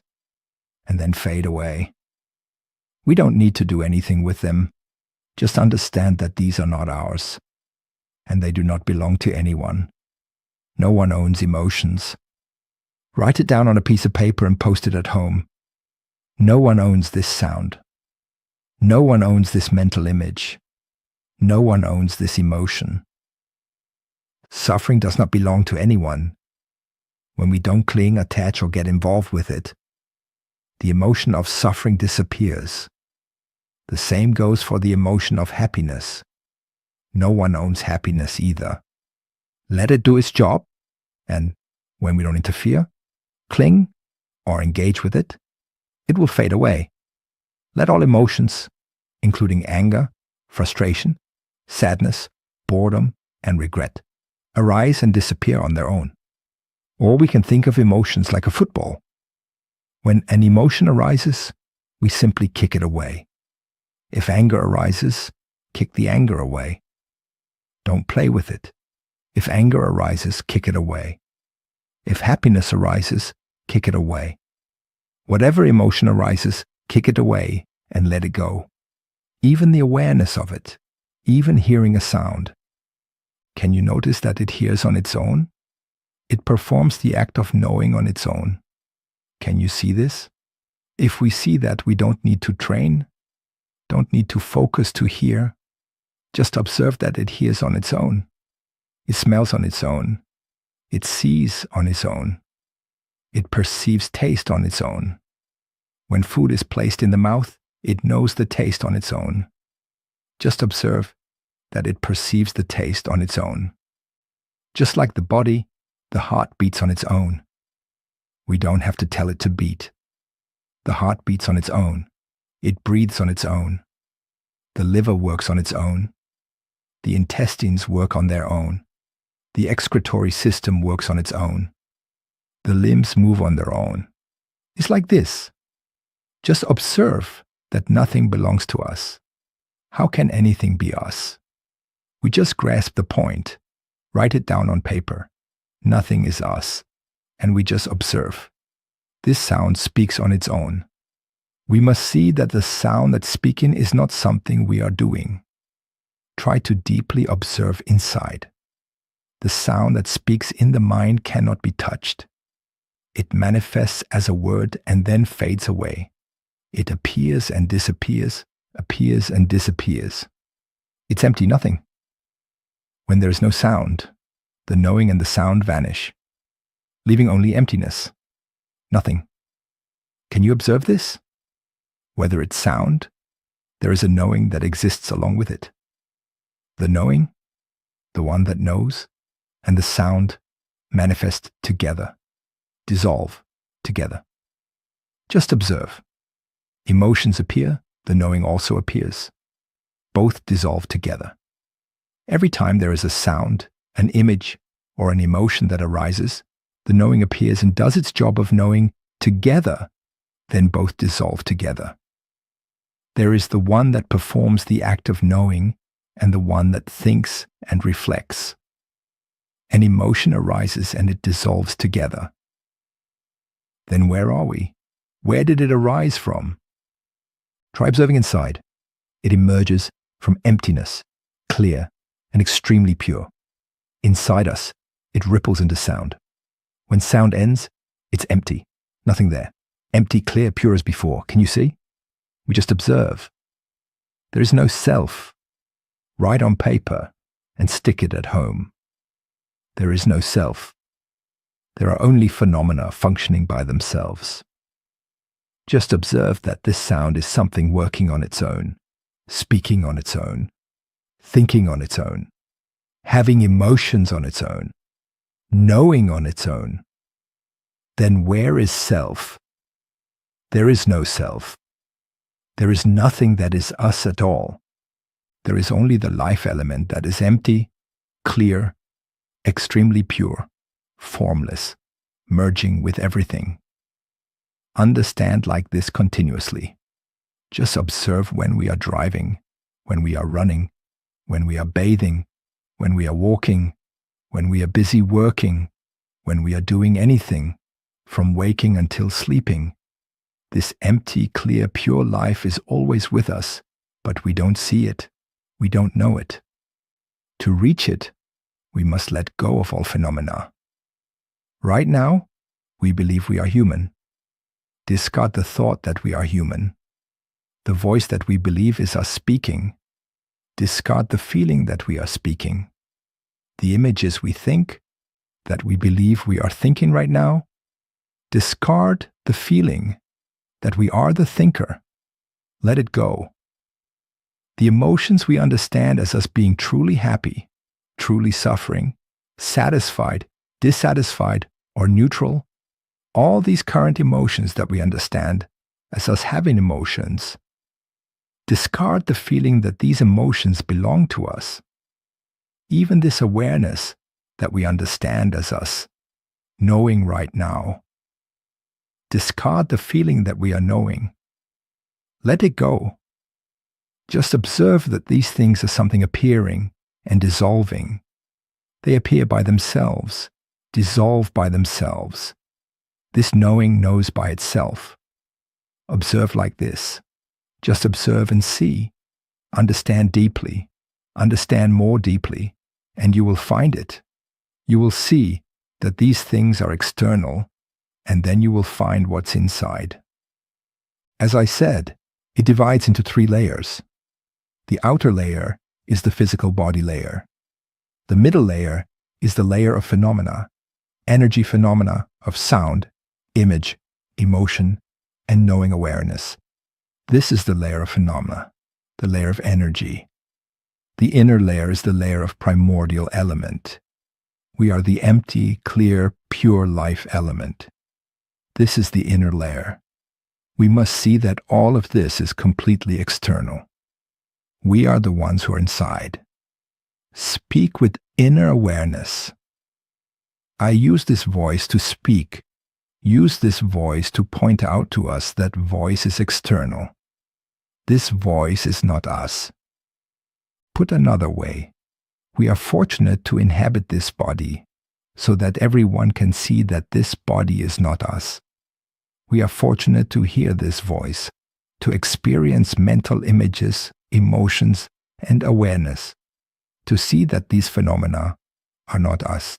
and then fade away. We don't need to do anything with them. Just understand that these are not ours, and they do not belong to anyone. No one owns emotions. Write it down on a piece of paper and post it at home. No one owns this sound. No one owns this mental image. No one owns this emotion. Suffering does not belong to anyone. When we don't cling, attach, or get involved with it, the emotion of suffering disappears. The same goes for the emotion of happiness. No one owns happiness either. Let it do its job, and when we don't interfere, cling or engage with it, it will fade away. Let all emotions, including anger, frustration, sadness, boredom, and regret, arise and disappear on their own. Or we can think of emotions like a football. When an emotion arises, we simply kick it away. If anger arises, kick the anger away. Don't play with it. If anger arises, kick it away. If happiness arises, kick it away. Whatever emotion arises, kick it away and let it go. Even the awareness of it, even hearing a sound. Can you notice that it hears on its own? It performs the act of knowing on its own. Can you see this? If we see that, we don't need to train, don't need to focus to hear. Just observe that it hears on its own. It smells on its own. It sees on its own. It perceives taste on its own. When food is placed in the mouth, it knows the taste on its own. Just observe that it perceives the taste on its own. Just like the body, the heart beats on its own. We don't have to tell it to beat. The heart beats on its own. It breathes on its own. The liver works on its own. The intestines work on their own. The excretory system works on its own. The limbs move on their own. It's like this. Just observe that nothing belongs to us. How can anything be us? We just grasp the point, write it down on paper. Nothing is us, and we just observe. This sound speaks on its own. We must see that the sound that's speaking is not something we are doing. Try to deeply observe inside. The sound that speaks in the mind cannot be touched. It manifests as a word and then fades away. It appears and disappears, appears and disappears. It's empty nothing. When there is no sound, the knowing and the sound vanish, leaving only emptiness, nothing. Can you observe this? Whether it's sound, there is a knowing that exists along with it. The knowing, the one that knows, and the sound manifest together, dissolve together. Just observe. Emotions appear, the knowing also appears. Both dissolve together. Every time there is a sound, an image, or an emotion that arises, the knowing appears and does its job of knowing together, then both dissolve together. There is the one that performs the act of knowing and the one that thinks and reflects. An emotion arises and it dissolves together. Then where are we? Where did it arise from? Try observing inside. It emerges from emptiness, clear and extremely pure. Inside us, it ripples into sound. When sound ends, it's empty, nothing there. Empty, clear, pure as before. Can you see? We just observe. There is no self. Write on paper and stick it at home. There is no self. There are only phenomena functioning by themselves. Just observe that this sound is something working on its own, speaking on its own, thinking on its own, having emotions on its own, knowing on its own. Then where is self? There is no self. There is nothing that is us at all. There is only the life element that is empty, clear, extremely pure, formless, merging with everything. Understand like this continuously. Just observe when we are driving, when we are running, when we are bathing, when we are walking, when we are busy working, when we are doing anything, from waking until sleeping. This empty, clear, pure life is always with us, but we don't see it. We don't know it. To reach it, we must let go of all phenomena. Right now, we believe we are human. Discard the thought that we are human. The voice that we believe is us speaking. Discard the feeling that we are speaking. The images we think, that we believe we are thinking right now. Discard the feeling that we are the thinker. Let it go. The emotions we understand as us being truly happy, truly suffering, satisfied, dissatisfied, or neutral, All these current emotions that we understand as us having emotions, discard the feeling that these emotions belong to us. Even this awareness that we understand as us knowing right now, discard the feeling that we are knowing. Let it go. Just observe that these things are something appearing and dissolving. They appear by themselves, dissolve by themselves. This knowing knows by itself. Observe like this. Just observe and see. Understand deeply. Understand more deeply. And you will find it. You will see that these things are external, and then you will find what's inside. As I said, it divides into 3 layers. The outer layer is the physical body layer. The middle layer is the layer of phenomena, energy phenomena of sound, image, emotion, and knowing awareness. This is the layer of phenomena, the layer of energy. The inner layer is the layer of primordial element. We are the empty, clear, pure life element. This is the inner layer. We must see that all of this is completely external. We are the ones who are inside. Speak with inner awareness. I use this voice to speak. Use this voice to point out to us that voice is external. This voice is not us. Put another way, we are fortunate to inhabit this body so that everyone can see that this body is not us. We are fortunate to hear this voice, to experience mental images, emotions, and awareness, to see that these phenomena are not us.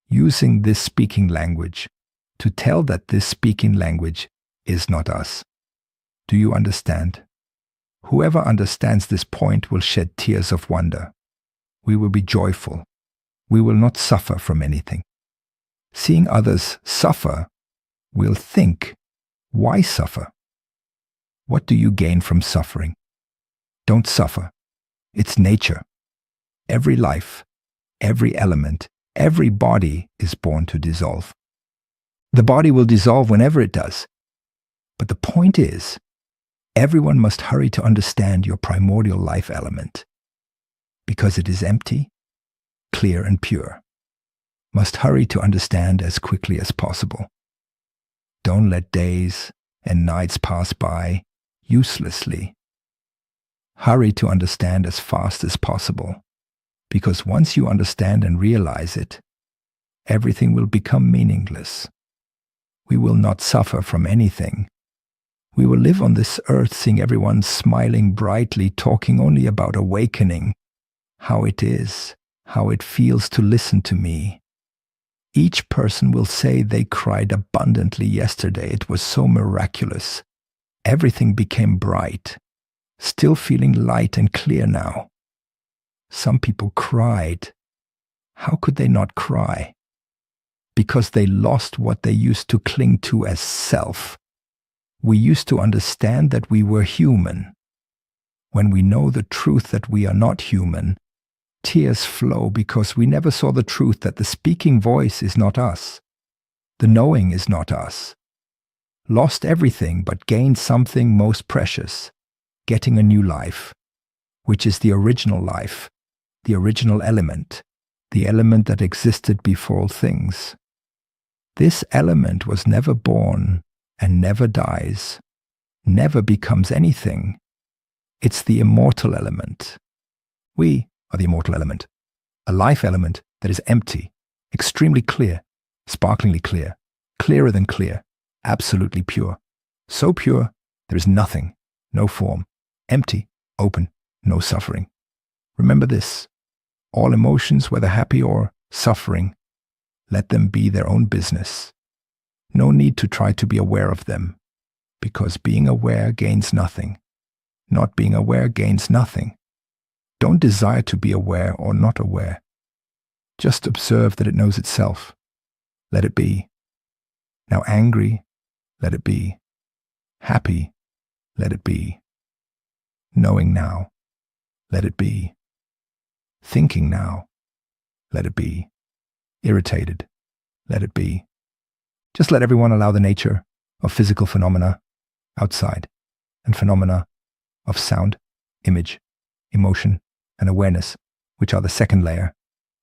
Using this speaking language to tell that this speaking language is not us. Do you understand? Whoever understands this point will shed tears of wonder. We will be joyful. We will not suffer from anything. Seeing others suffer, we'll think, why suffer? What do you gain from suffering? Don't suffer. It's nature. Every life, every element, every body is born to dissolve. The body will dissolve whenever it does. But the point is, everyone must hurry to understand your primordial life element, because it is empty, clear, and pure. Must hurry to understand as quickly as possible. Don't let days and nights pass by uselessly. Hurry to understand as fast as possible, because once you understand and realize it, everything will become meaningless. We will not suffer from anything. We will live on this earth seeing everyone smiling brightly, talking only about awakening, how it is, how it feels to listen to me. Each person will say they cried abundantly yesterday. It was so miraculous. Everything became bright, still feeling light and clear now. Some people cried. How could they not cry? Because they lost what they used to cling to as self. We used to understand that we were human. When we know the truth that we are not human, tears flow because we never saw the truth that the speaking voice is not us. The knowing is not us. Lost everything but gained something most precious, getting a new life, which is the original life, the original element, the element that existed before all things. This element was never born and never dies, never becomes anything. It's the immortal element. We are the immortal element, a life element that is empty, extremely clear, sparklingly clear, clearer than clear, absolutely pure. So pure, there is nothing, no form, empty, open, no suffering. Remember this, all emotions, whether happy or suffering, let them be their own business. No need to try to be aware of them, because being aware gains nothing. Not being aware gains nothing. Don't desire to be aware or not aware. Just observe that it knows itself. Let it be. Now angry, let it be. Happy, let it be. Knowing now, let it be. Thinking now, let it be. Irritated, let it be. Just let everyone allow the nature of physical phenomena outside and phenomena of sound, image, emotion, and awareness, which are the second layer,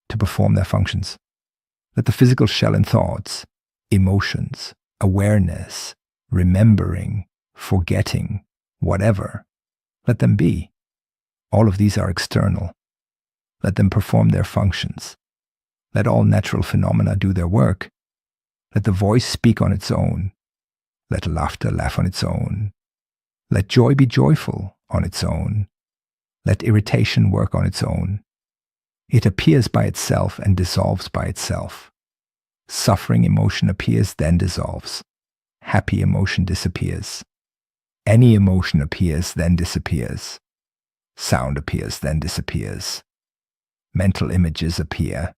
to perform their functions. Let the physical shell and thoughts, emotions, awareness, remembering, forgetting, whatever, let them be. All of these are external. Let them perform their functions. Let all natural phenomena do their work. Let the voice speak on its own. Let laughter laugh on its own. Let joy be joyful on its own. Let irritation work on its own. It appears by itself and dissolves by itself. Suffering emotion appears, then dissolves. Happy emotion disappears. Any emotion appears, then disappears. Sound appears, then disappears. Mental images appear.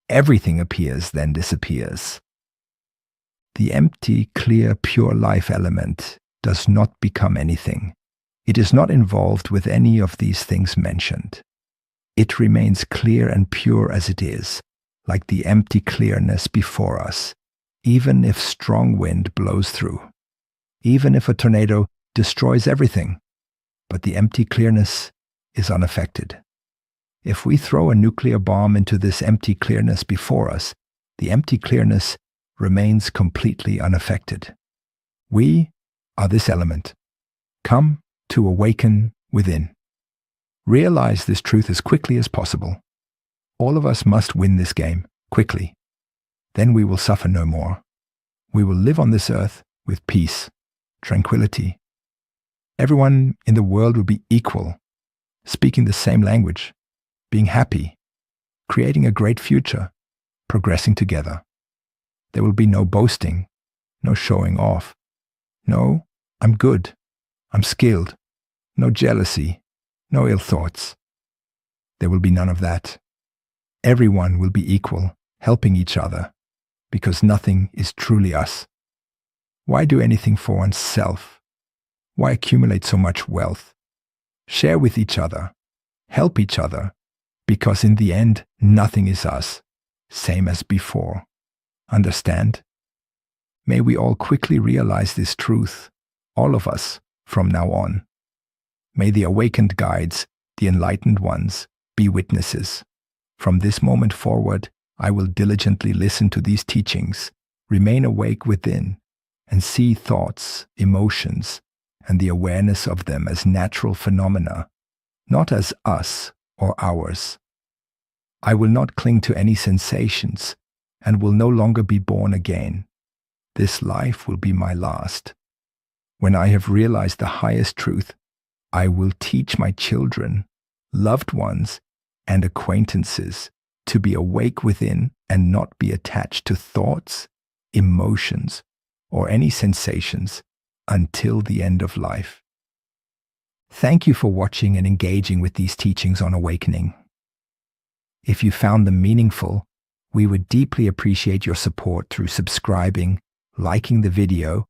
Everything appears, then disappears. The empty, clear, pure life element does not become anything. It is not involved with any of these things mentioned. It remains clear and pure as it is, like the empty clearness before us, even if strong wind blows through, even if a tornado destroys everything, but the empty clearness is unaffected. If we throw a nuclear bomb into this empty clearness before us, the empty clearness remains completely unaffected. We are this element, come to awaken within. Realize this truth as quickly as possible. All of us must win this game, quickly. Then we will suffer no more. We will live on this earth with peace, tranquility. Everyone in the world will be equal, speaking the same language, being happy, creating a great future, progressing together. There will be no boasting, no showing off. No, I'm good, I'm skilled. No jealousy, no ill thoughts. There will be none of that. Everyone will be equal, helping each other, because nothing is truly us. Why do anything for oneself? Why accumulate so much wealth? Share with each other, help each other, because in the end, nothing is us, same as before. Understand? May we all quickly realize this truth, all of us, from now on. May the awakened guides, the enlightened ones, be witnesses. From this moment forward, I will diligently listen to these teachings, remain awake within, and see thoughts, emotions, and the awareness of them as natural phenomena, not as us or ours. I will not cling to any sensations, and will no longer be born again. This life will be my last. When I have realized the highest truth, I will teach my children, loved ones, and acquaintances to be awake within and not be attached to thoughts, emotions, or any sensations until the end of life. Thank you for watching and engaging with these teachings on awakening. If you found them meaningful, we would deeply appreciate your support through subscribing, liking the video,